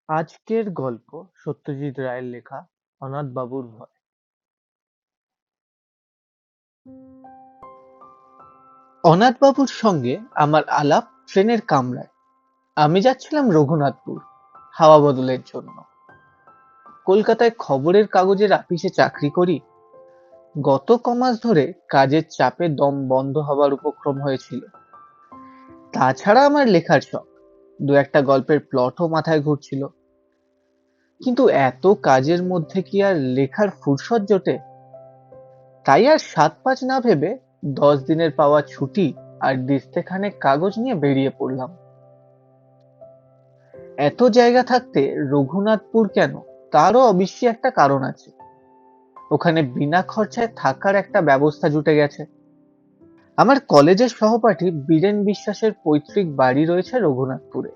আজকের গল্প সত্যজিৎ রায়ের লেখা অনাথ বাবুর ভয়। অনাথ বাবুর সঙ্গে আমার আলাপ ট্রেনের কামরায়। আমি যাচ্ছিলাম রঘুনাথপুর হাওয়া বদলের জন্য। কলকাতায় খবরের কাগজের আপিসে চাকরি করি। গত কমাস ধরে কাজের চাপে দম বন্ধ হবার উপক্রম হয়েছিল। তাছাড়া আমার লেখার শখ, দু একটা গল্পের প্লটও মাথায় ঘুরছিল। কিন্তু এত কাজের মধ্যে কি আর লেখার ফুরসত জোটে? তাই আর সাত পাঁচ না ভেবে 10 দিনের পাওয়া ছুটি আর দিস্তেখানেক কাগজ নিয়ে বেরিয়ে পড়লাম। এত জায়গা থাকতে রঘুনাথপুর কেন, তারও অবশ্যই একটা কারণ আছে। ওখানে বিনা খরচায় থাকার একটা ব্যবস্থা জুটে গেছে। আমার কলেজের সহপাঠী বীরেন বিশ্বাসের পৈতৃক বাড়ি রয়েছে রঘুনাথপুরে।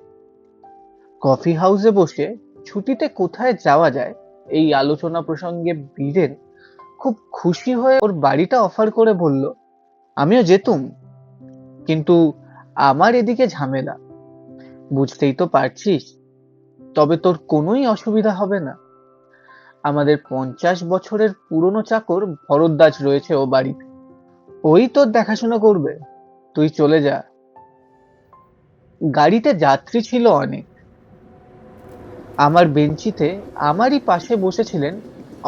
কফি হাউসে বসে ছুটিতে কোথায় যাওয়া যায় এই আলোচনা প্রসঙ্গে বীরেন খুব খুশি হয়ে ওর বাড়িটা অফার করে বলল, আমিও যেতুম, কিন্তু আমার এদিকে ঝামেলা, বুঝতেই তো পারছিস। তবে তোর কোনোই অসুবিধা হবে না। আমাদের 50 বছরের পুরনো চাকর ভরদ্বাজ রয়েছে ও বাড়িতে, ওই তোর দেখাশোনা করবে, তুই চলে যা। গাড়িতে যাত্রী ছিল অনেক। আমার বেঞ্চিতে আমারই পাশে বসেছিলেন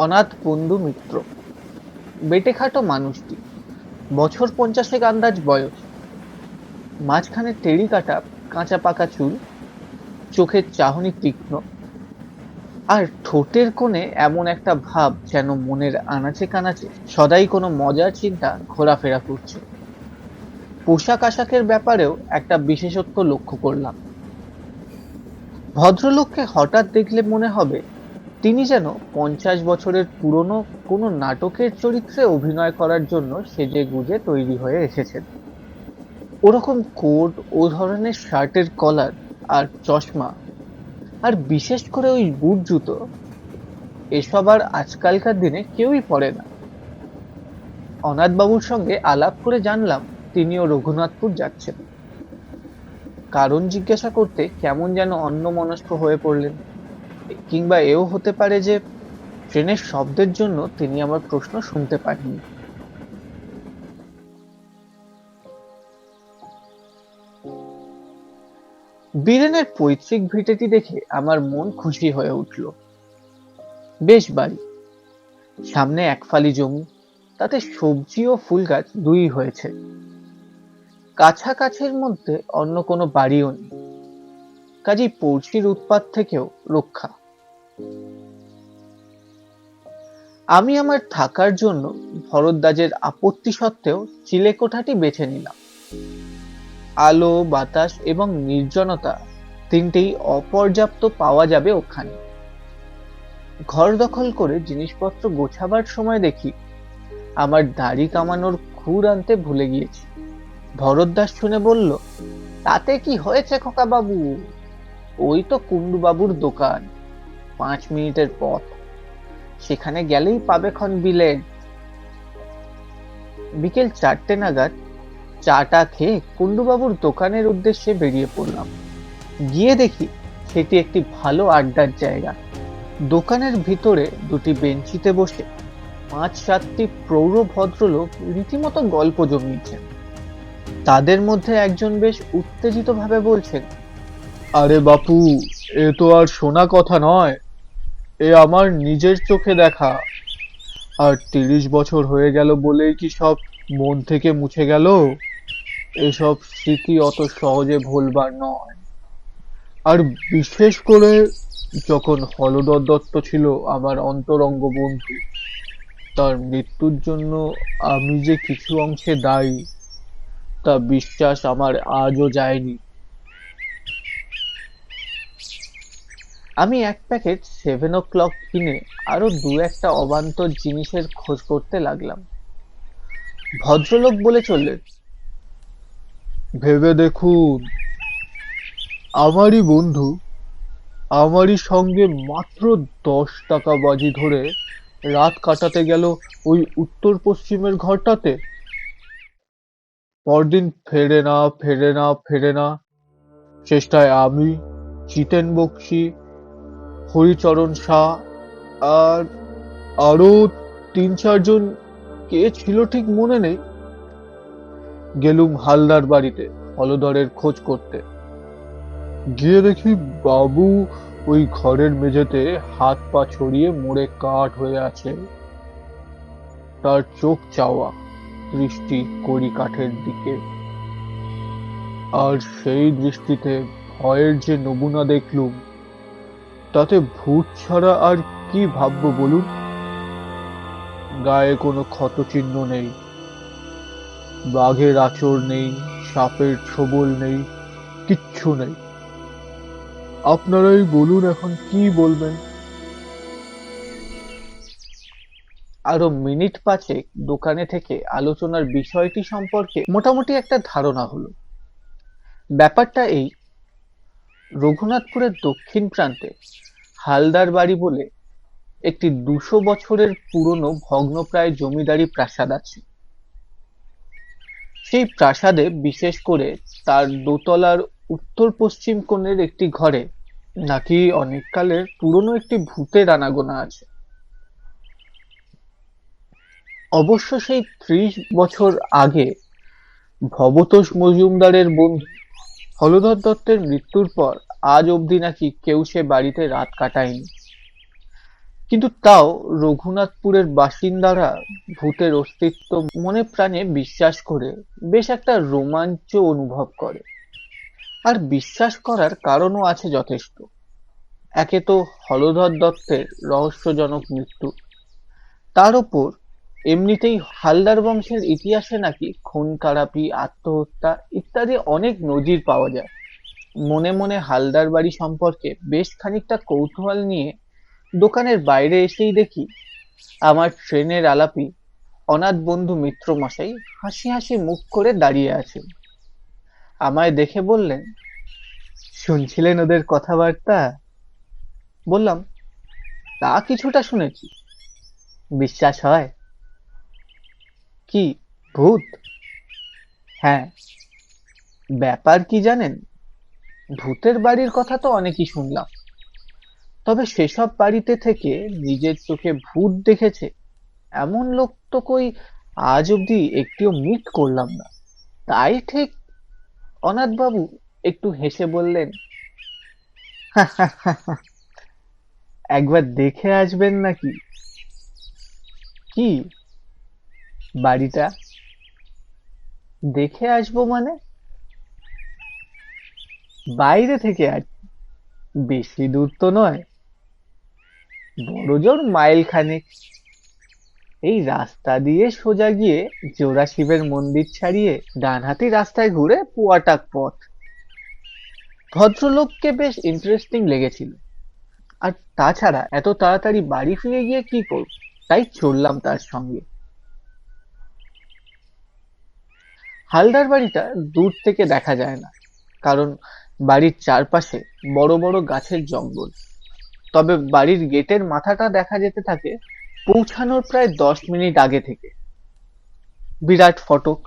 অনাথ বন্ধু মিত্র। বেটেখাটো মানুষটি, বছর 50 আন্দাজ বয়স। মাঝখানে টেরি কাটা কাঁচা পাকা চুল, চোখের চাহনি তীক্ষ্ণ, আর ঠোঁটের কোণে এমন একটা ভাব যেন মনের আনাচে কানাচে সদাই কোনো মজার চিন্তা ঘোরাফেরা করছে। পোশাক আশাকের ব্যাপারেও একটা বিশেষত্ব লক্ষ্য করলাম। ভদ্রলোককে হঠাৎ দেখলে মনে হবে তিনি যেন 50 বছরের পুরনো কোনো নাটকের চরিত্রে অভিনয় করার জন্য সেজে গুজে তৈরি হয়ে এসেছেন। ওরকম কোট, ও ধরনের শার্টের কলার আর চশমা, আর বিশেষ করে ওই বুট জুতো, এসব আর আজকালকার দিনে কেউই পরে না। অনাথবাবুর সঙ্গে আলাপ করে জানলাম তিনিও রঘুনাথপুর যাচ্ছেন। কারণ জিজ্ঞাসা করতে কেমন যেন অন্যমনস্ক হয়ে পড়লেন। কিংবা এও হতে পারে যে ট্রেনের শব্দের জন্য তিনি আমার প্রশ্ন শুনতে পাননি। বীরেনের পৈতৃক ভিটেটি দেখে আমার মন খুশি হয়ে উঠল। বেশ বাড়ি, সামনে একফালি জমি, তাতে সবজি ও ফুল গাছ দুই হয়েছে। কাছাকাছির মধ্যে অন্য কোনো বাড়িও নেই, কাজেই পড়শির উৎপাত থেকেও রক্ষা। আমি আমার থাকার জন্য ভরদ্বাজের আপত্তি সত্ত্বেও চিলেকোঠাটি বেছে নিলাম। আলো, বাতাস এবং নির্জনতা তিনটেই অপর্যাপ্ত পাওয়া যাবে ওখানে। ঘর দখল করে জিনিসপত্র গোছাবার সময় দেখি আমার দাড়ি কামানোর খুর আনতে ভুলে গিয়েছি। ভরদ্বাজ শুনে বলল, তাতে কি হয়েছে খোকা বাবু, ওই তো কুন্ডু বাবুর দোকান, 5 মিনিটের পথ, সেখানে গেলেই পাবে খন বিলেট। বিকেল 4টে নাগাদ চাটা খেয়ে কুন্ডুবাবুর দোকানের উদ্দেশ্যে বেরিয়ে পড়লাম। গিয়ে দেখি সেটি একটি ভালো আড্ডার জায়গা। দোকানের ভিতরে দুটি বেঞ্চিতে বসে 5-7টি প্রৌঢ় ভদ্রলোক রীতিমতো গল্প জমিয়েছেন। তাদের মধ্যে একজন বেশ উত্তেজিত ভাবে বলছেন, আরে বাপু, এ তো আর শোনা কথা নয়, এ আমার নিজের চোখে দেখা। আর 30 বছর হয়ে গেল বলেই কি সব মন থেকে মুছে গেল? এসব স্মৃতি অত সহজে ভুলবার নয়। আর বিশেষ করে যখন হলধর দত্ত ছিল আমার অন্তরঙ্গ বন্ধু, তার মৃত্যুর জন্য আমি যে কিছু অংশে দায়ী, তা বিশ্বাস আমার আজও যায়নি। আমি এক প্যাকেট 7 o'clock কিনে আরো দু একটা অবান্তর জিনিসের খোঁজ করতে লাগলাম। ভদ্রলোক বলে চললেন, ভেবে দেখুন, আমারই বন্ধু আমারই সঙ্গে মাত্র 10 টাকা বাজি ধরে রাত কাটাতে গেল ওই উত্তর পশ্চিমের ঘরটাতে। পরদিন ফেরে না ফেরে না ফেরে না, চেষ্টায় আমি, জিতেন বক্সি, হরিচরণ শাহ আর আরো 3-4 জন, কে ছিল ঠিক মনে নেই। গেলুম হালদার বাড়িতে হলধরের খোঁজ করতে। গিয়ে দেখি বাবু ওই ঘরের মেঝেতে হাত পা ছড়িয়ে মরে কাঠ হয়ে আছে। তার চোখ চাওয়া দৃষ্টি কড়ি কাঠের দিকে, আর সেই দৃষ্টিতে ভয়ের যে নমুনা দেখলুম, তাতে ভূত ছাড়া আর কি ভাববো বলুন। গায়ে কোনো ক্ষতচিহ্ন নেই, বাঘের আঁচড় নেই, সাপের ছোবল নেই, কিচ্ছু নেই। আপনারাই বলুন এখন কি বলবেন। আরো মিনিট 5 দোকানে থেকে আলোচনার বিষয়টি সম্পর্কে মোটামুটি একটা ধারণা হলো। ব্যাপারটা এই, রঘুনাথপুরের দক্ষিণ প্রান্তে হালদার বাড়ি বলে একটি 200 বছরের পুরনো ভগ্নপ্রায় জমিদারি প্রাসাদ আছে। সেই প্রাসাদে বিশেষ করে তার দোতলার উত্তর পশ্চিম কোণের একটি ঘরে নাকি অনেককালের পুরনো একটি ভূতের আনাগোনা আছে। অবশ্য সেই 30 বছর আগে ভবতোষ মজুমদারের বন্ধু হলধর দত্তের মৃত্যুর পর আজ অবধি নাকি কেউ সে বাড়িতে রাত কাটায়নি। কিন্তু তাও রঘুনাথপুরের বাসিন্দারা ভূতের অস্তিত্ব মনে প্রাণে বিশ্বাস করে বেশ একটা রোমাঞ্চ অনুভব করে। আর বিশ্বাস করার কারণও আছে যথেষ্ট। একে তো হলধর দত্তের রহস্যজনক মৃত্যু, তার ওপর এমনিতেই হালদার বংশের ইতিহাসে নাকি খুন খারাপি, আত্মহত্যা ইত্যাদি অনেক নজির পাওয়া যায়। মনে মনে হালদার বাড়ি সম্পর্কে বেশ খানিকটা কৌতূহল নিয়ে দোকানের বাইরে এসেই দেখি আমার ট্রেনের আলাপি অনাথ বন্ধু মিত্র মশাই হাসি হাসি মুখ করে দাঁড়িয়ে আছেন। আমায় দেখে বললেন, শুনছিলেন ওদের কথাবার্তা? বললাম, তা কিছুটা শুনেছি। বিশ্বাস হয়? কি, ভূত? হ্যাঁ। ব্যাপার কি জানেন, ভূতের বাড়ির কথা তো অনেকই শুনলাম, তবে সেসব বাড়িতে থেকে নিজের চোখে ভূত দেখেছে এমন লোক তো কই আজ অব্দি একটিও মিট করলাম না। তাই ঠিক। অনাথবাবু একটু হেসে বললেন, একবার দেখে আসবেন নাকি? কি, বাড়িটা? দেখে আসবো মানে? বাইরে থেকে আর কি, বেশি দূর তো নয়, বড়জোর মাইল খানেক। এই রাস্তা দিয়ে সোজা গিয়ে জোড়া শিবের মন্দির ছাড়িয়ে ডানহাতি রাস্তায় ঘুরে পুয়াটাক পথ। ভদ্রলোককে বেশ ইন্টারেস্টিং লেগেছিল, আর তাছাড়া এত তাড়াতাড়ি বাড়ি ফিরে গিয়ে কি করব, তাই চললাম তার সঙ্গে। হালদার বাড়িটা দূর থেকে দেখা যায় না, কারণ বাড়ির চারপাশে বড় বড় গাছের জঙ্গল। তবে বাড়ির গেটের মাথাটা দেখা যেতে থাকে পৌঁছানোর প্রায় 10 মিনিট আগে থেকে। বিরাট ফটক,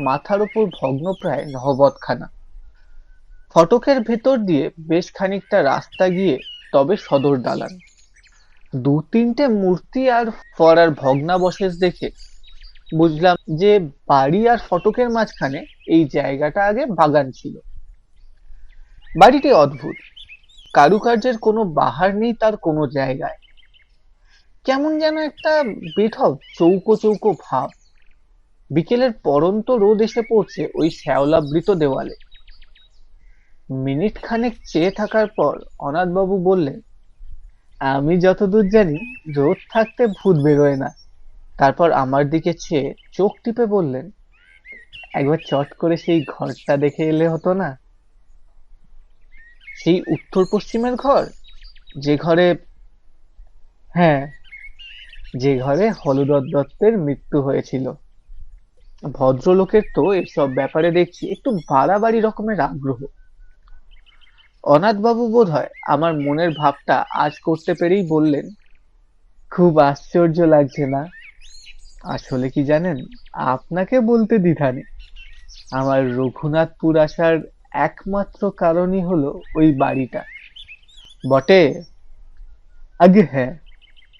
মাথার উপর ভগ্নপ্রায় নহবতখানা। ফটকের ভেতর দিয়ে বেশ খানিকটা রাস্তা গিয়ে তবে সদর দালান। 2-3টে মূর্তি আর ফরার ভগ্নাবশেষ দেখে বুঝলাম যে বাড়ি আর ফটকের মাঝখানে এই জায়গাটা আগে বাগান ছিল। বাড়িটি অদ্ভুত, কারুকার্যের কোনো বাহার নেই তার কোনো জায়গায়। কেমন যেন একটা বেঢপ চৌকো চৌকো ভাব। বিকেলের পড়ন্ত রোদ এসে পড়ছে ওই শ্যাওলাবৃত দেওয়ালে। মিনিট খানেক চেয়ে থাকার পর অনাথবাবু বললেন, আমি যতদূর জানি রোদ থাকতে ভূত বেরোয় না। তারপর আমার দিকে চেয়ে চোখ টিপে বললেন, একবার চট করে সেই ঘরটা দেখে এলে হতো না? সেই উত্তর পশ্চিমের ঘর, যে ঘরে, হ্যাঁ, যে ঘরে হলধর দত্তের মৃত্যু হয়েছিল। ভদ্রলোকের তো এসব ব্যাপারে দেখছি একটু বাড়াবাড়ি রকমের আগ্রহ। অনাথবাবু বোধহয় আমার মনের ভাবটা আজ করতে পেরেই বললেন, খুব আশ্চর্য লাগছে না? আসলে কি জানেন, আপনাকে বলতে দ্বিধা নেই, আমার রঘুনাথপুর আসার একমাত্র কারণই হলো ওই বাড়িটা। বটে, আগে হ্যাঁ,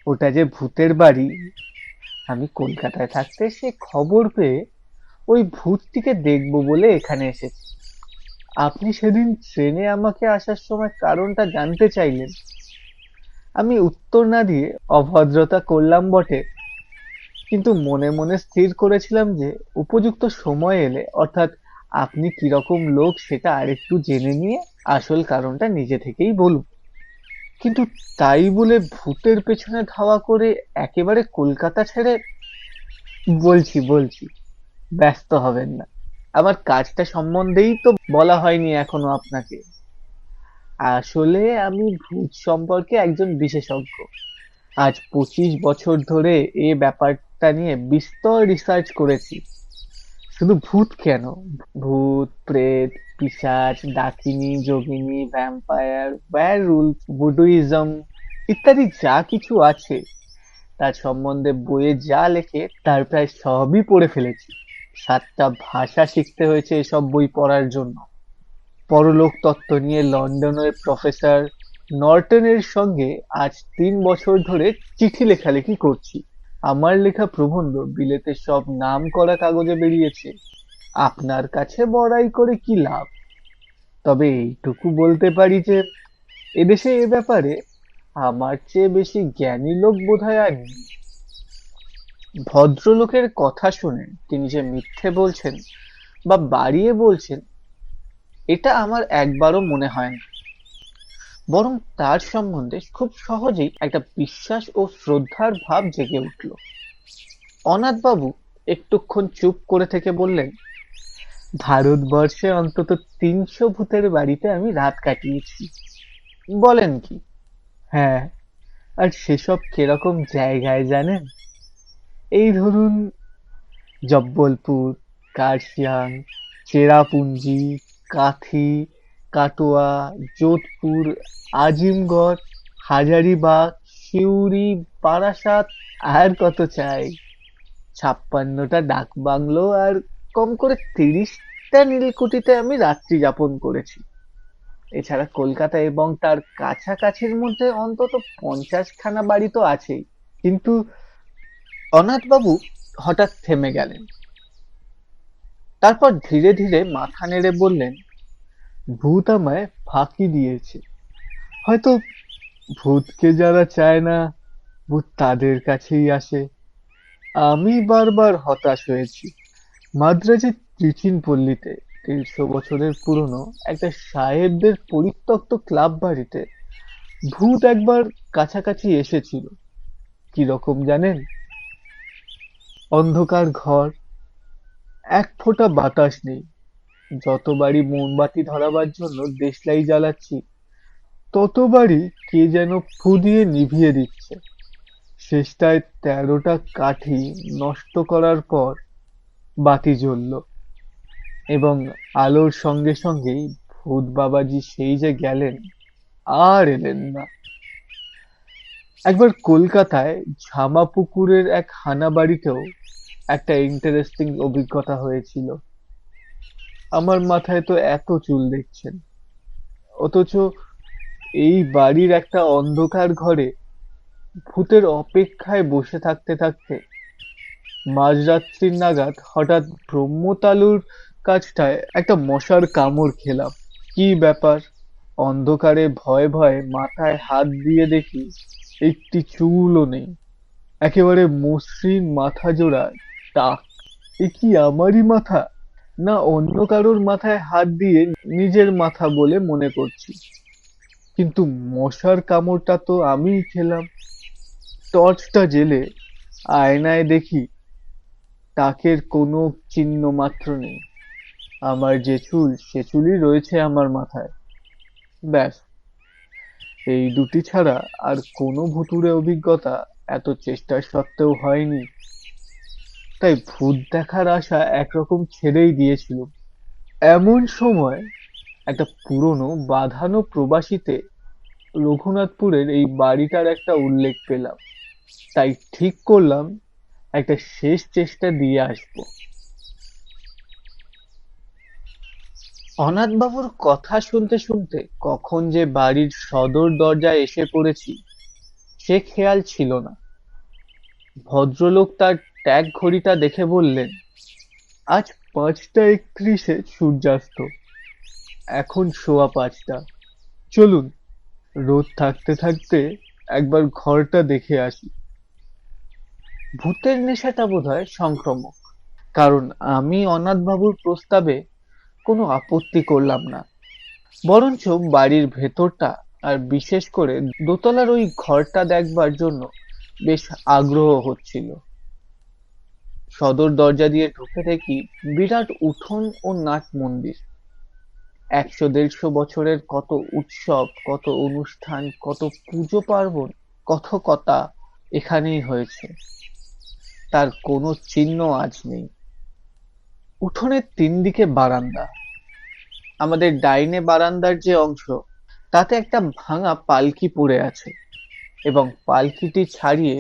ওটা যে ভূতের বাড়ি। আমি কলকাতায় থাকতে সে খবর পেয়ে ওই ভূতটিকে দেখবো বলে এখানে এসেছি। আপনি সেদিন ট্রেনে আমাকে আসার সময় কারণটা জানতে চাইলেন। আমি উত্তর না দিয়ে অভদ্রতা করলাম বটে, কিন্তু মনে মনে স্থির করেছিলাম যে উপযুক্ত সময় এলে, অর্থাৎ আপনি কিরকম লোক সেটা আরেকটু জেনে নিয়ে আসল কারণটা নিজে থেকেই বলুন। কিন্তু তাই বলে ভূতের পেছনে ধাওয়া করে একেবারে কলকাতা ছেড়ে। বলছি, ব্যস্ত হবেন না। আমার কাজটা সম্বন্ধেই তো বলা হয়নি এখনো আপনাকে। আসলে আমি ভূত সম্পর্কে একজন বিশেষজ্ঞ। আজ 25 বছর ধরে এ ব্যাপারটা নিয়ে বিস্তর রিসার্চ করেছি। শুধু ভূত কেন, ভূত, প্রেত, পিশাচ, ডাকিনী, যোগিনী, ভ্যাম্পায়ার, ওয়্যারউলফ, ভুডুইজম ইত্যাদি যা কিছু আছে তার সম্বন্ধে বইয়ে যা লেখে তার প্রায় সবই পড়ে ফেলেছি। 7টা ভাষা শিখতে হয়েছে এসব বই পড়ার জন্য। পরলোক তত্ত্ব নিয়ে লন্ডনের প্রফেসর নর্টনের সঙ্গে আজ 3 বছর ধরে চিঠি লেখালেখি করছি। আমার লেখা প্রবন্ধ বিলেতে সব নামকরা কাগজে বেরিয়েছে। আপনার কাছে বড়াই করে কি লাভ? তবে এইটুকু বলতে পারি যে এদেশে এ ব্যাপারে আমার চেয়ে বেশি জ্ঞানী লোক বোধহয় আর নেই। ভদ্রলোকের কথা শুনে তিনি যে মিথ্যে বলছেন বা বাড়িয়ে বলছেন এটা আমার একবারও মনে হয় না। বরং তার সম্বন্ধে খুব সহজেই একটা বিশ্বাস ও শ্রদ্ধার ভাব জেগে উঠল। অনাথবাবু একটুক্ষণ চুপ করে থেকে বললেন, ভারতবর্ষে অন্তত 300 ভূতের বাড়িতে আমি রাত কাটিয়েছি। বলেন কি? হ্যাঁ। আর সেসব কিরকম জায়গায় জানেন? এই ধরুন জব্বলপুর, কার্শিয়াং, চেরাপুঞ্জি, কাথি, কাটোয়া, যোধপুর, আজিমগড়, হাজারিবাগ, সিউড়ি, বারাসাত, আর কত চাই? 56টা ডাকবাংলো আর কম করে 30টা নীলকুঠিতে আমি রাত্রি যাপন করেছি। এছাড়া কলকাতা এবং তার কাছাকাছির মধ্যে অন্তত 50খানা বাড়ি তো আছেই। কিন্তু অনাথবাবু হঠাৎ থেমে গেলেন। তারপর ধীরে ধীরে মাথা নেড়ে বললেন, ভূত আমায় ফাঁকি দিয়েছে। হয়তো ভূতকে যারা চায় না, ভূত তাদের কাছেই আসে। আমি বারবার হতাশ হয়েছি। মাদ্রাজের ত্রিচিনপল্লীতে 150 বছরের পুরনো একটা সাহেবদের পরিত্যক্ত ক্লাব বাড়িতে ভূত একবার কাছাকাছি এসেছিল। কিরকম জানেন? অন্ধকার ঘর, এক ফোঁটা বাতাস নেই। যতবারই মোমবাতি ধরাবার জন্য দেশলাই জ্বালাচ্ছি ততবারই কে যেন ফু দিয়ে নিভিয়ে দিচ্ছে। শেষটায় 13টা কাঠি নষ্ট করার পর বাতি জ্বলল, এবং আলোর সঙ্গে সঙ্গেই ভূত বাবাজি সেই যে গেলেন, আর এলেন না। একবার কলকাতায় ঝামাপুকুরের এক হানা বাড়িতেও একটা ইন্টারেস্টিং অভিজ্ঞতা হয়েছিল। আমার মাথায় তো এত চুল দেখছেন, অথচ এই বাড়ির একটা অন্ধকার ঘরে ভূতের অপেক্ষায় বসে থাকতে থাকতে মাঝরাত্রির নাগাদ হঠাৎ ব্রহ্মতালুর কাছটায় একটা মশার কামড় খেলাম। কি ব্যাপার? অন্ধকারে ভয়ে ভয়ে মাথায় হাত দিয়ে দেখি একটি চুলও নেই। একেবারে মসৃণ মাথা জোড়া টাক। এ কি আমারই মাথা, না অন্য কারোর মাথায় হাত দিয়ে নিজের মাথা বলে মনে করছি? কিন্তু মশার কামড়টা তো আমিই খেলাম। টর্চটা জেলে আয়নায় দেখি টাকের কোনো চিহ্ন মাত্র নেই। আমার যে চুল সে চুলই রয়েছে আমার মাথায়। ব্যাস, এই দুটি ছাড়া আর কোনো ভুতুড়ে অভিজ্ঞতা এত চেষ্টার সত্ত্বেও হয়নি। তাই ভূত দেখার আশা একরকম ছেড়েই দিয়েছিল। এমন সময় একটা পুরনো বাঁধানো প্রবাসীতে রঘুনাথপুরের এই বাড়িটার একটা উল্লেখ পেলাম। তাই ঠিক করলাম একটা শেষ চেষ্টা দিয়ে আসবো। অনাথবাবুর কথা শুনতে শুনতে কখন যে বাড়ির সদর দরজায় এসে পড়েছি সে খেয়াল ছিল না। ভদ্রলোক তার ট্যাগ ঘড়িটা দেখে বললেন, আজ 5টা 31 সূর্যাস্ত, এখন 5:15। চলুন, রোদ থাকতে থাকতে একবার ঘরটা দেখে আসি। ভূতের নেশাটা বোধহয় সংক্রামক, কারণ আমি অনাথবাবুর প্রস্তাবে কোনো আপত্তি করলাম না, বরঞ্চ বাড়ির ভেতরটা আর বিশেষ করে দোতলার ওই ঘরটা দেখবার জন্য বেশ আগ্রহ হচ্ছিল। সদর দরজা দিয়ে ঢুকে দেখি বিরাট উঠোন ও নাট মন্দির। 100-150 বছরের কত উৎসব, কত অনুষ্ঠান, কত পুজো পার্বণ, কত কথা এখানেই হয়েছে, তার কোনো চিহ্ন আজ নেই। উঠোনের 3 দিকে বারান্দা। আমাদের ডাইনে বারান্দার যে অংশ, তাতে একটা ভাঙা পালকি পড়ে আছে, এবং পালকিটি ছাড়িয়ে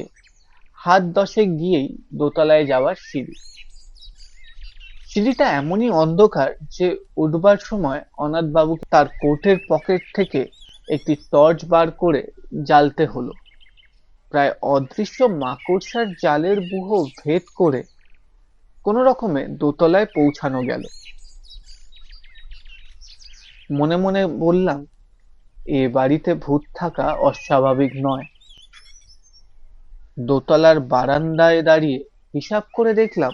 হাত 10 গিয়েই দোতলায় যাওয়ার সিঁড়ি। সিঁড়িটা এমনই অন্ধকার যে উঠবার সময় অনাথবাবুকে তার কোটের পকেট থেকে একটি টর্চ বার করে জ্বালতে হলো। প্রায় অদৃশ্য মাকড়সার জালের ব্যূহ ভেদ করে কোনো রকমে দোতলায় পৌঁছানো গেল। মনে মনে বললাম, এ বাড়িতে ভূত থাকা অস্বাভাবিক নয়। দোতলার বারান্দায় দাঁড়িয়ে হিসাব করে দেখলাম,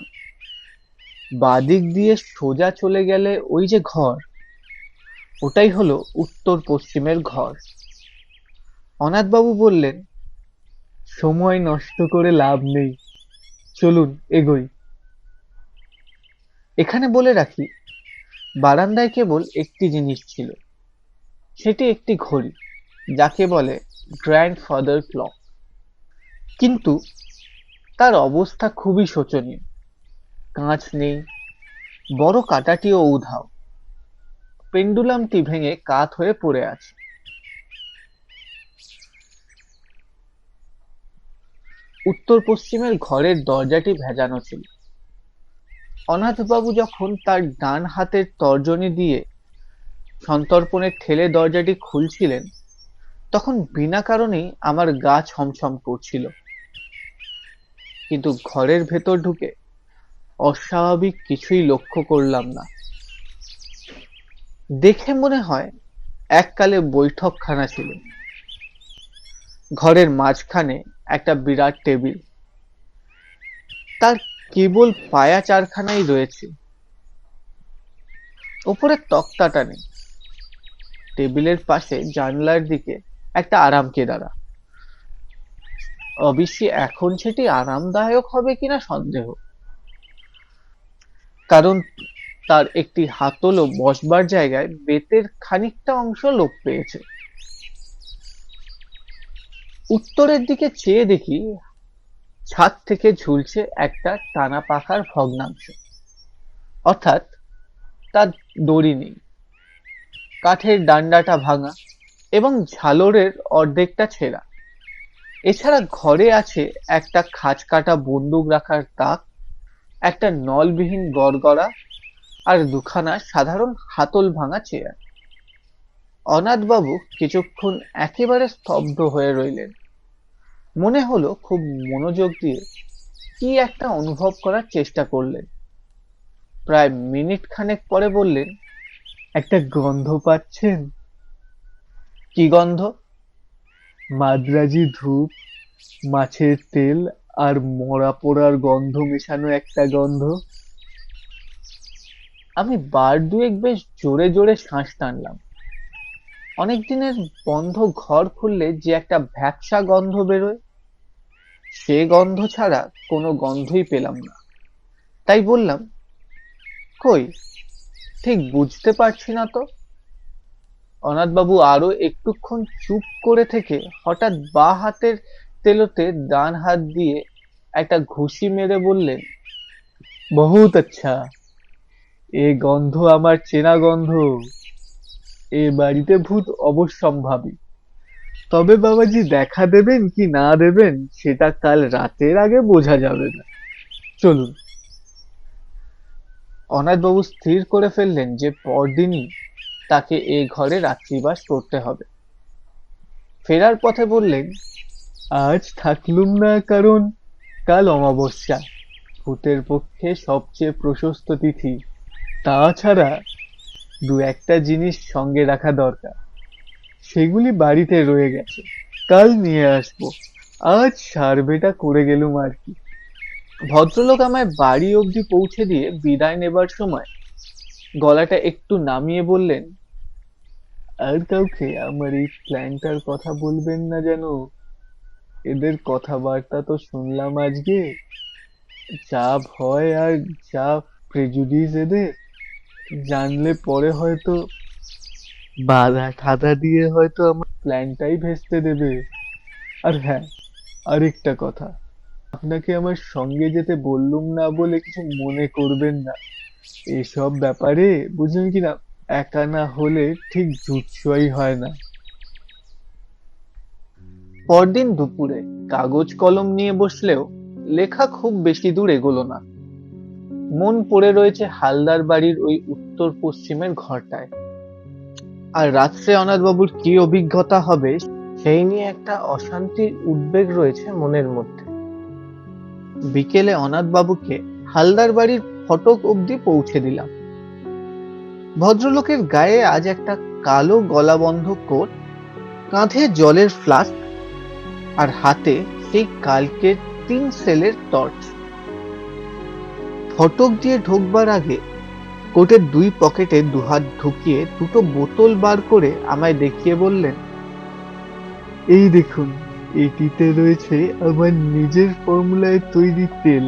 বাদিক দিয়ে সোজা চলে গেলে ওই যে ঘর, ওটাই হলো উত্তর পশ্চিমের ঘর। অনাথবাবু বললেন, সময় নষ্ট করে লাভ নেই, চলুন এগোই। এখানে বলে রাখি, বারান্দায় কেবল একটি জিনিস ছিল, সেটি একটি ঘড়ি, যাকে বলে গ্র্যান্ডফাদার ক্লক। কিন্তু তার অবস্থা খুবই শোচনীয়। কাঁচ নেই, বড় কাঁটাটিও উধাও, পেন্ডুলামটি ভেঙে কাত হয়ে পড়ে আছে। উত্তর পশ্চিমের ঘরের দরজাটি ভেজানো ছিল। অনাথবাবু যখন তার ডান হাতের তর্জনী দিয়ে সন্তর্পণে ঠেলে দরজাটি খুলছিলেন, তখন বিনা কারণেই আমার গা ছমছম করছিল। কিন্তু ঘরের ভেতর ঢুকে অস্বাভাবিক কিছুই লক্ষ্য করলাম না। দেখে মনে হয় এককালে বৈঠকখানা ছিল। ঘরের মাঝখানে একটা বিরাট টেবিল, তার কেবল পায়া 4খানাই রয়েছে, ওপরে তক্তাটা নেই। টেবিলের পাশে জানলার দিকে একটা আরাম কেদারা। অবশ্যই এখন সেটি আরামদায়ক হবে কিনা সন্দেহ, কারণ তার একটি হাতল ও বসবার জায়গায় বেতের খানিকটা অংশ লোপ পেয়েছে। উত্তরের দিকে চেয়ে দেখি ছাদ থেকে ঝুলছে একটা টানা পাখার ভগ্নাংশ, অর্থাৎ তার দড়ি নেই, কাঠের ডান্ডাটা ভাঙা এবং ঝালরের অর্ধেকটা ছেঁড়া। এছাড়া ঘরে আছে একটা খাঁজ কাটা বন্দুক রাখার তাক, একটা নলবিহীন গড়গড়া, আর 2খানা সাধারণ হাতল ভাঙা চেয়ার। অনাথবাবু কিছুক্ষণ একেবারে স্তব্ধ হয়ে রইলেন। মনে হলো খুব মনোযোগ দিয়ে কি একটা অনুভব করার চেষ্টা করলেন। প্রায় মিনিট খানেক পরে বললেন, একটা গন্ধ পাচ্ছেন? কি গন্ধ? মাদ্রাজি ধূপ, মাছের তেল আর মরা পোড়ার গন্ধ মেশানো একটা গন্ধ। আমি বার দুয়েক বেশ জোরে জোরে শ্বাস টানলাম। অনেক দিনের বন্ধ ঘর খুললে যে একটা ভ্যাপসা গন্ধ বেরোয়, সে গন্ধ ছাড়া কোনো গন্ধই পেলাম না। তাই বললাম, কই, ঠিক বুঝতে পারছি না তো। অনাথবাবু আরো একটুক্ষণ চুপ করে থেকে হঠাৎ বাঁ হাতের তেলোতে ডান হাত দিয়ে একটা ঘুষি মেরে বললেন, বহুত আচ্ছা, এ গন্ধ আমার চেনা গন্ধ। এ বাড়িতে ভূত অবশ্যম্ভাবী। তবে বাবাজি দেখা দেবেন কি না দেবেন সেটা কাল রাতের আগে বোঝা যাবে না। চলুন। অনাথবাবু স্থির করে ফেললেন যে পরদিনই তাকে এ ঘরে রাত্রিবাস করতে হবে। ফেরার পথে বললেন, আজ থাকলুম না, কারণ কাল অমাবস্যা, ভূতের পক্ষে সবচেয়ে প্রশস্ত তিথি। তাছাড়া দু একটা জিনিস সঙ্গে রাখা দরকার, সেগুলি বাড়িতে রয়ে গেছে, কাল নিয়ে আসবো। আজ সার্ভেটা করে গেলুম আর কি। ভদ্রলোক আমায় বাড়ি অবধি পৌঁছে দিয়ে বিদায় নেবার সময় গলাটা একটু নামিয়ে বললেন, আর কাউকে আমার এই প্ল্যানটার কথা বলবেন না যেন। এদের কথাবার্তা তো শুনলাম আজকে, যা ভয় আর যা প্রেজুডিস এদের, জানলে পরে হয়তো বাধা ঠাদা দিয়ে হয়তো আমার প্ল্যানটাই ভেস্তে দেবে। আর হ্যাঁ, আরেকটা কথা, আপনাকে আমার সঙ্গে যেতে বললুম না বলে কিছু মনে করবেন না। এসব ব্যাপারে বুঝলেন কিনা, একা না হলে ঠিক জুৎসই হয় না। পরদিন দুপুরে কাগজ কলম নিয়ে বসলেও লেখা খুব বেশি দূর এগোলো না। মন পড়ে রয়েছে হালদার বাড়ির ওই উত্তর পশ্চিমের ঘরটায়। আর রাত্রে অনাথবাবুর কি অভিজ্ঞতা হবে সেই নিয়ে একটা অশান্তির উদ্বেগ রয়েছে মনের মধ্যে। বিকেলে অনাথবাবুকে হালদার বাড়ির ফটক অবধি পৌঁছে দিলাম। ভদ্রলোকের গায়ে আজ একটা কালো গলাবন্ধ কোট, কাঁধে জলের ফ্লাস্ক, আর হাতে সেই কালকের 3 সেলের টর্চ। ফটক দিয়ে ঢোকবার আগে কোটের 2 পকেটে দুহাত ঢুকিয়ে 2টো বোতল বার করে আমায় দেখিয়ে বললেন, এই দেখুন, এটিতে রয়েছে আমার নিজের ফর্মুলায় তৈরি তেল,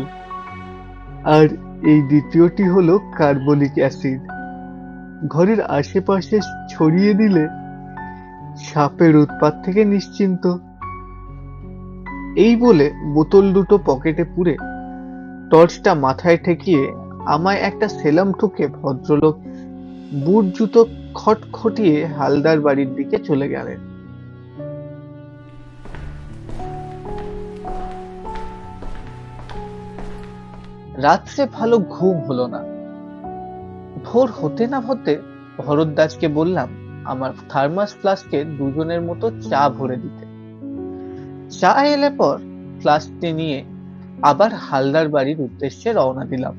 আর এই দ্বিতীয়টি হলো কার্বলিক অ্যাসিড। ঘরের আশেপাশে ছড়িয়ে দিলে সাপের উৎপাত থেকে নিশ্চিন্ত। এই বলে বোতল দুটো পকেটে পুরে টর্চটা মাথায় ঠেকিয়ে আমায় একটা সেলাম ঠুকে ভদ্রলোক বুট জুতো খটখটিয়ে হালদার বাড়ির দিকে চলে গেলেন। রাত্রে ভালো ঘুম হলো না। ভোর হতে না হতে ভরদ্বাজকে বললাম আমার থার্মাস ফ্লাস্কে 2জনের মতো চা ভরে দিতে। চা এলে পর ফ্লাস্কটি নিয়ে আবার হালদার বাড়ির উদ্দেশ্যে রওনা দিলাম।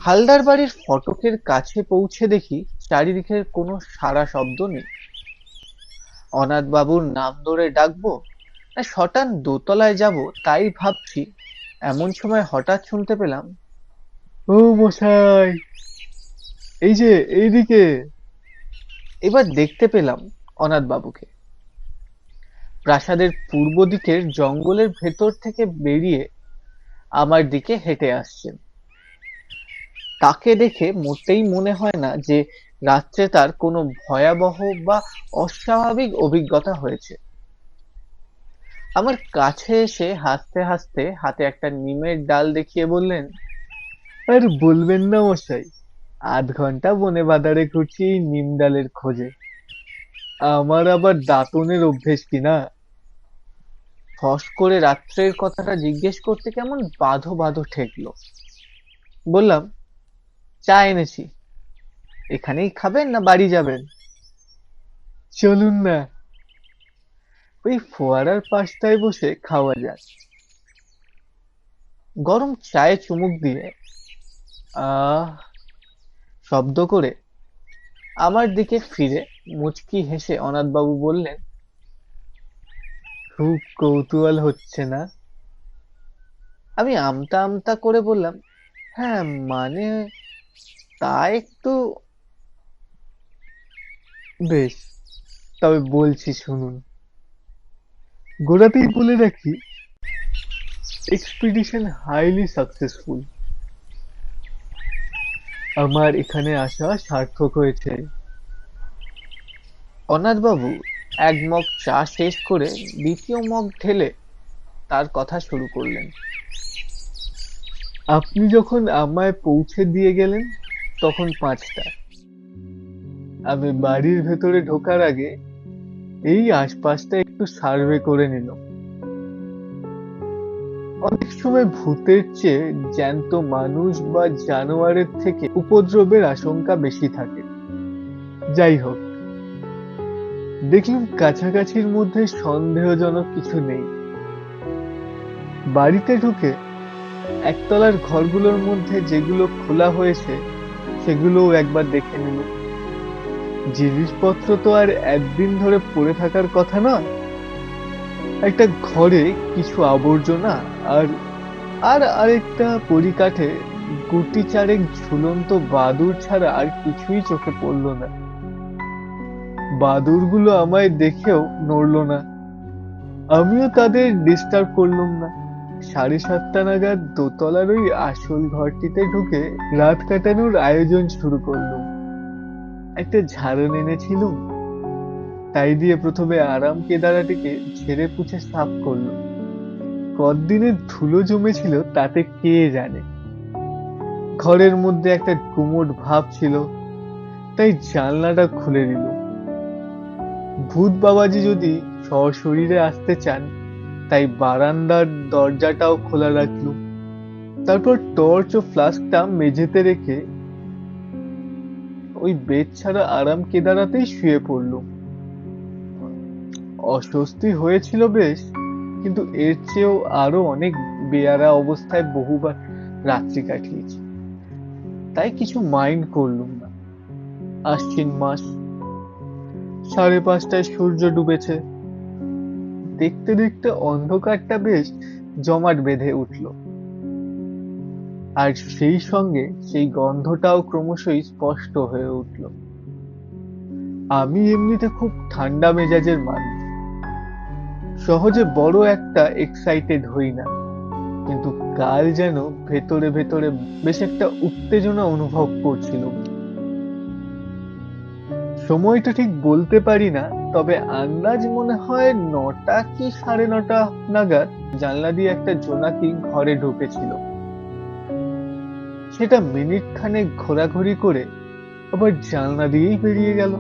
হালদার বাড়ির ফটকের কাছে পৌঁছে দেখি চারিদিকের কোনো সাড়া শব্দ নেই। অনাথবাবুর নাম ধরে ডাকবো না শটান দোতলায় যাব তাই ভাবছি, এমন সময় হঠাৎ শুনতে পেলাম, ও মশাই, এই যে এইদিকে। এবার দেখতে পেলাম অনাথবাবুকে প্রাসাদের পূর্ব দিকের জঙ্গলের ভেতর থেকে বেরিয়ে আমার দিকে হেঁটে আসছেন। তাকে দেখে মোটেই মনে হয় না যে রাত্রে তার কোনো ভয়াবহ বা অস্বাভাবিক অভিজ্ঞতা হয়েছে। আমার কাছে এসে হাসতে হাসতে হাতে একটা নিমের ডাল দেখিয়ে বললেন, আর বলবেন না মশাই, আধ ঘন্টা বনে বাদারে ঘুরছি এই নিম ডালের খোঁজে। আমার আবার দাঁতনের অভ্যেস কিনা। ফস করে রাত্রের কথাটা জিজ্ঞেস করতে কেমন বাঁধো বাঁধো ঠেকলো। বললাম, চা এনেছি, এখানেই খাবেন না বাড়ি যাবেন? চলুন না, ওই ফোয়ারার পাশটায় বসে খাওয়া যাক। গরম চায়ে চুমুক দিয়ে আহ শব্দ করে আমার দিকে ফিরে মুচকি হেসে অনাথবাবু বললেন, খুব কৌতূহল হচ্ছে না? আমি আমতা আমতা করে বললাম, হ্যাঁ মানে তা একটু। বেশ, তবে বলছি শুনুন। গোড়াতেই বলে রাখি, এক্সপিডিশন হাইলি সাকসেসফুল। আমার এখানে আসা সার্থক হয়েছে। অনাথবাবু এক মগ চা শেষ করে দ্বিতীয় মগ ঢেলে তার কথা শুরু করলেন। আপনি যখন আমায় পৌঁছে দিয়ে গেলেন তখন 5টা। আমি বাড়ির ভেতরে ঢোকার আগে এই আশপাশটা একটু সার্ভে করে নিলাম। অনেক সময় ভূতের চেয়ে জ্যান্ত মানুষ বা জানোয়ারের থেকে উপদ্রবের আশঙ্কা বেশি থাকে। যাই হোক, দেখলাম কাছাকাছির মধ্যে সন্দেহজনক কিছু নেই। বাড়িতে ঢুকে একতলার ঘরগুলোর মধ্যে যেগুলো খোলা হয়েছে সেগুলোও একবার দেখে নিল। জিনিসপত্র তো আর একদিন ধরে পড়ে থাকার কথা নয়। একটা ঘরে কিছু আবর্জনা আর আর আরেকটা পরিকাঠে গুটি চারেক ঝুলন্ত বাদুড় ছাড়া আর কিছুই চোখে পড়লো না। বাদুড়গুলো আমায় দেখেও নড়লো না, আমিও তাদের ডিস্টার্ব করলাম না। 7:30 নাগাদ দোতলার ওই আসল ঘরটিতে ঢুকে রাত কাটানোর আয়োজন শুরু করলাম। একটা ঝাড়ন এনেছিলুম, তাই দিয়ে প্রথমে আরাম কেদারাটিকে ঝেড়ে পুছে সাফ করলো। কতদিনের ধুলো জমেছিল তাতে কে জানে। ঘরের মধ্যে একটা গুমোট ভাব ছিল, তাই জানলাটা খুলে দিল। ভূত বাবাজি যদি সশরীরে আসতে চান, তাই বারান্দার দরজাটাও খোলা রাখলুম। তারপর টর্চ ও ফ্লাস্কটা মেঝেতে রেখে ওই বেড ছাড়া আরাম কেদারাতেই শুয়ে পড়লুম। অস্বস্তি হয়েছিল বেশ, কিন্তু এর চেয়েও আরো অনেক বেয়ারা অবস্থায় বহুবার রাত্রি কাটিয়েছি, তাই কিছু মাইন্ড করলুম না। আশ্বিন মাস, 5:30টায় সূর্য ডুবেছে। দেখতে দেখতে অন্ধকারটা বেশ জমাট বেঁধে উঠল, আর সেই সঙ্গে সেই গন্ধটাও ক্রমশই স্পষ্ট হয়ে উঠল। আমি এমনিতে খুব ঠান্ডা মেজাজের মানুষ, সহজে বড় একটা এক্সাইটেড হই না, কিন্তু কাল যেন ভেতরে ভেতরে বেশ একটা উত্তেজনা অনুভব করছিলাম। সময়টা ঠিক বলতে পারি না, তবে আন্দাজ মনে হয় 9টা কি 9:30 নাগাদ জানলা দিয়ে একটা জোনাকি ঘরে ঢুকেছিল। সেটা মিনিট খানেক ঘোরাঘুরি করে আবার জানলা দিয়েই বেরিয়ে গেল।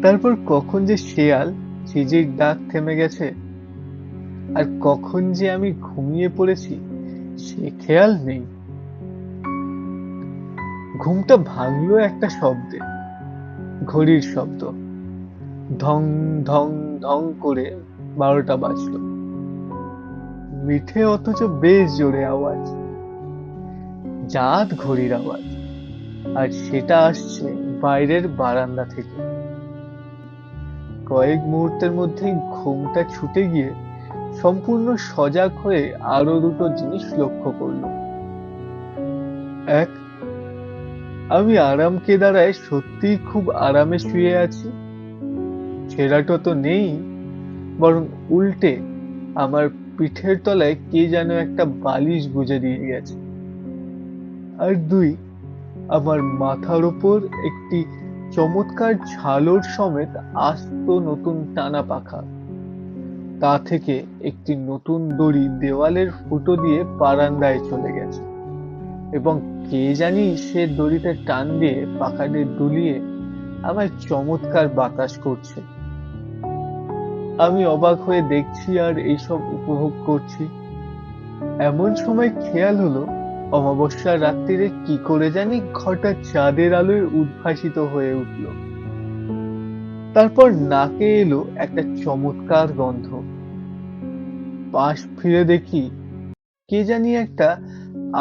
তারপর কখন যে শেয়াল ঝিঝির ডাক থেমে গেছে আর কখন যে আমি ঘুমিয়ে পড়েছি সে খেয়াল নেই। ঘুমটা ভাঙলো একটা শব্দে, ঘড়ির শব্দ। ধং ধং ধং করে 12টা বাজলো। মিঠে অথচ বেশ জোরে আওয়াজ, জাত ঘড়ির আওয়াজ, আর সেটা আসছে বাইরের বারান্দা থেকে। কয়েক মুহূর্তের মধ্যেই ঘুমটা ছুটে গিয়ে সম্পূর্ণ সজাগ হয়ে আরো দুটো জিনিস লক্ষ্য করল। এক, আমি আরাম কেদারায় সত্যিই খুব আরামে শুয়ে আছি। ছেঁড়াটা তো নেই, বরং উল্টে আমার পিঠের তলায় কে যেন একটা বালিশ গুজে দিয়ে গেছে। আর 2, আমার মাথার উপর একটি চমৎকার ঝালর সমেত আস্ত নতুন টানা পাখা। তা থেকে একটি নতুন দড়ি দেওয়ালের ফুটো দিয়ে বারান্দায় চলে গেছে, এবং কে জানি সে দড়িতে টান দিয়ে পাখাটি দুলিয়ে আমায় চমৎকার বাতাস করছে। আমি অবাক হয়ে দেখছি আর এইসব উপভোগ করছি। এমন সময় খেয়াল হলো অমাবস্যার রাত্রিরে কি করে জানি ঘরটা চাঁদের আলোয় উদ্ভাসিত হয়ে উঠল। তারপর নাকে এলো একটা চমৎকার গন্ধ। পাশ ফিরে দেখি কে জানি একটা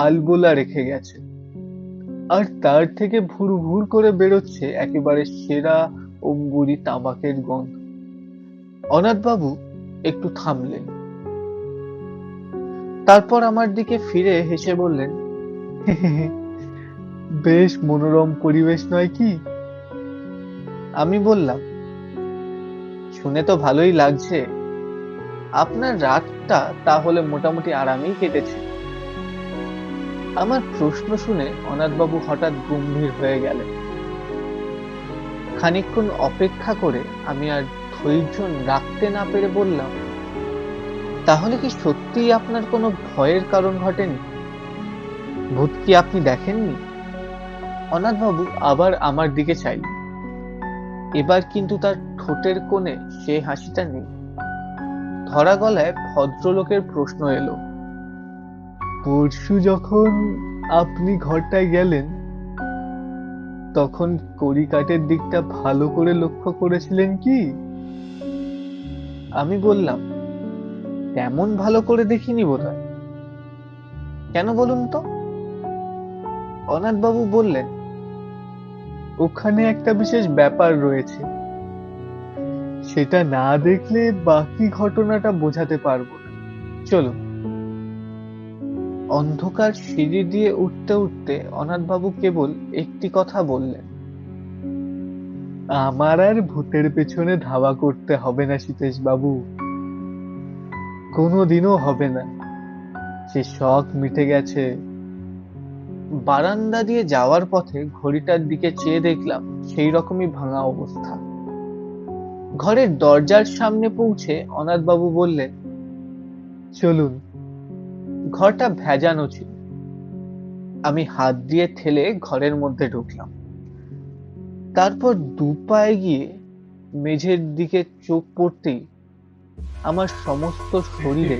আলবোলা রেখে গেছে, আর তার থেকে ভুর ভুর করে বেরোচ্ছে একেবারে সেরা অঙ্গুরি তামাকের গন্ধ। অনাথবাবু একটু থামলেন, তারপর আমার দিকে ফিরে হেসে বললেন, বেশ মনোরম পরিবেশ নয় কি? আমি বললাম, শুনে তো ভালোই লাগছে। আপনার রাতটা তাহলে মোটামুটি আরামেই কেটেছে। আমার প্রশ্ন শুনে অনাথবাবু হঠাৎ গম্ভীর হয়ে গেলেন। খানিকক্ষণ অপেক্ষা করে আমি আর ধৈর্য রাখতে না পেরে বললাম, তাহলে কি সত্যিই আপনার কোনো ভয়ের কারণ ঘটেনি? ভূত কি আপনি দেখেননি? অনাথবাবু আবার আমার দিকে চাইলেন। এবার কিন্তু তার ঠোঁটের কোণে সে হাসিটা নেই। ধরা গলায় ভদ্রলোকের প্রশ্ন এলো, পরশু যখন আপনি ঘরটায় গেলেন তখন কড়িকাঠের দিকটা ভালো করে লক্ষ্য করেছিলেন কি? আমি বললাম, তেমন ভালো করে দেখিনি বোধহয়। কেন বলুন তো? অনাথবাবু বললেন, ওখানে একটা বিশেষ ব্যাপার রয়েছে, সেটা না দেখলে বাকি ঘটনাটা বোঝাতে পারবো না। চলো। অন্ধকার সিঁড়ি দিয়ে উঠতে উঠতে অনাথবাবু কেবল একটি কথা বললেন, আমার আর ভূতের পেছনে ধাওয়া করতে হবে না সীতেশ বাবু, কোনোদিনও হবে না, সে শখ মিটে গেছে। বারান্দা দিয়ে যাওয়ার পথে ঘড়িটার দিকে চেয়ে দেখলাম সেই রকমই ভাঙা অবস্থা। ঘরের দরজার সামনে পৌঁছে অনাথবাবু বললেন, চলুন। ঘরটা ভেজানো ছিল। আমি হাত দিয়ে ঠেলে ঘরের মধ্যে ঢুকলাম। তারপর দু পায়ে গিয়ে মেঝের দিকে চোখ পড়তেই আমার সমস্ত শরীরে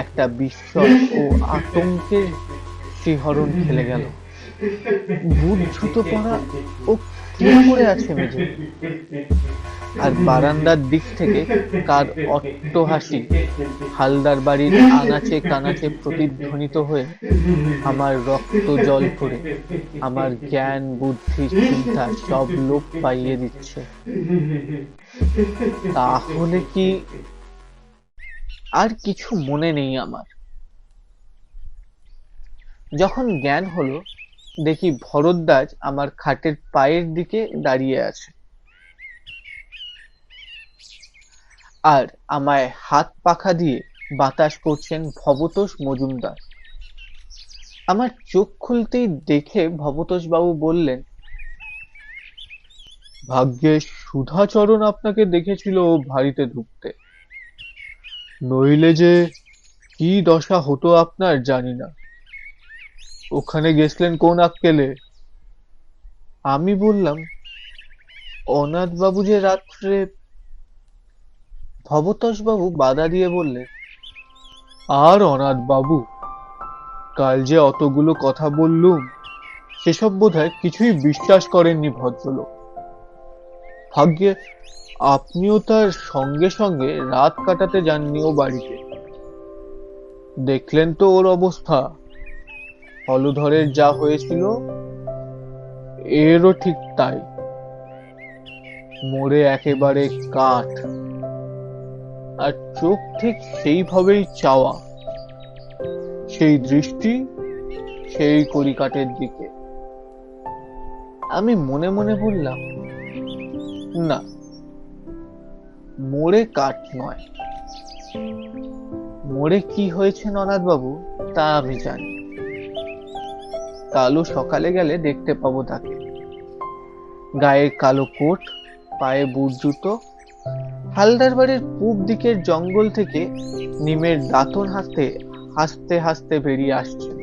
একটা বিস্ময় ও আতঙ্কের শিহরণ খেলে গেল। বুট জুতো পরা ও কে পড়ে আছে মেঝে, আর বারান্দার দিক থেকে কার অট্টহাসি হালদার বাড়ির আনাচে কানাচে প্রতিধ্বনিত হয়ে আমার রক্ত জল করে আমার জ্ঞান বুদ্ধি চিন্তা সব লোপ পাইয়ে দিচ্ছে। তাহলে কি? আর কিছু মনে নেই আমার। যখন জ্ঞান হলো, দেখি ভরদ্বাজ আমার খাটের পায়ের দিকে দাঁড়িয়ে আছে, আর আমায় হাত পাখা দিয়ে বাতাস করছেন ভবতোষ মজুমদার। আমার চোখ খুলতেই দেখে ভবতোষ বাবু বললেন, ভাগ্যিস সুধাচরণ আপনাকে দেখেছিল বাড়িতে ঢুকতে, নইলে যে কি দশা হতো আপনার জানি না। ওখানে গেছিলেন কোন আক্কেলে? আমি বললাম, অনাথবাবু যে রাত্রে। ভবতোষ বাবু বাধা দিয়ে বললেন, আর অনাথবাবু, কাল যে অতগুলো কথা বললুম, সেসব বোধহয় কিছুই বিশ্বাস করেননি ভদ্রলোক। ভাগ্যে আপনিও তার সঙ্গে সঙ্গে রাত কাটাতে যাননি ও বাড়িতে। দেখলেন তো ওর অবস্থা, হলধরের যা হয়েছিল এরও ঠিক তাই, মরে একেবারে কাঠ, আর চোখ ঠিক সেইভাবেই চাওয়া, সেই দৃষ্টি সেই কড়িকাঠের দিকে। আমি মনে মনে বললাম, না, মরে কাঠ নয়। মরে কি হয়েছে অনাথবাবু তা আমি জানি। কালো সকালে গেলে দেখতে পাবো তাকে। গায়ে কালো কোট, পায়ে বুট জুতো, হালদার বাড়ির পূব দিকের জঙ্গল থেকে নিমের দাঁতন হাতে হাসতে হাসতে বেরিয়ে আসছেন।